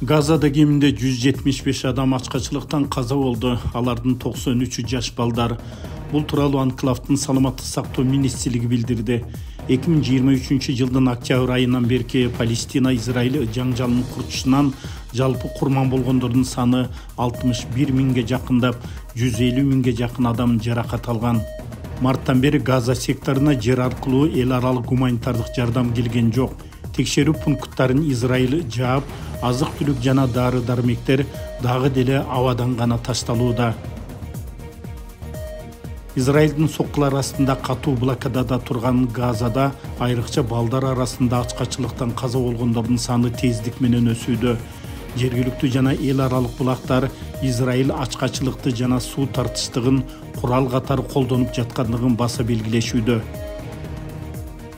Газада кеминде 175 адам ачкачылыктан каза болду. Алардын 93-ü жаш балдар. Бул тууралуу анклавдын саламаттык сактоо министрлиги билдирди. 2023-жылдын октябрь айынан берки Палестина-Израиль жаңжалынын курчушунан жалпы курман болгондордун саны 61 миңге жакындап, 150 миңге жакын адам жаракат алган. Марттан бери Газа секторуна жер аркылуу эл аралык гуманитардык жардам келген жок. Текшерүү пункттарын Израиль жаап, азык-түлүк жана дары-дармектер дагы деле абадан гана ташталууда. Израилдин соккулар астында катуу блокадада турган Газада айрыкча балдар арасында ачкачылыктан каза болгондордун саны тездик менен өсүүдө. Жергиликтүү жана эл аралык булактар Израиль ачкачылыкты жана суу тартыштыгын курал катары колдонуп жаткандыгын баса белгилешүүдө.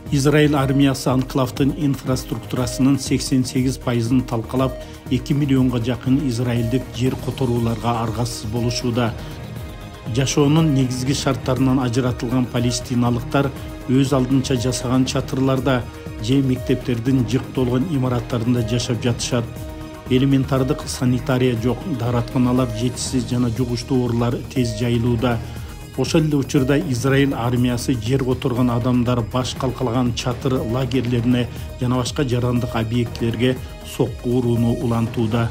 Израиль армиясы анклавдын инфраструктурасынын 88%-ын талкалап, 2 миллионго жакын израилдик жер которууларга аргасыз болушууда. Жашоонун негизги шарттарынан ажыратылган палестиналыктар өз алдынча жасаган чатырларда же мектептердин жык толгон имараттарында жашап жатышат. Элементардык санитария жок, дааратканалар жетишсиз жана жугуштуу оорулар тез жайылууда. Ошол эле учурда Израиль армиясы жер которгон адамдар баш калкалаган чатыр лагерлерине жана башка жарандык объектилерге сокку урууну улантууда.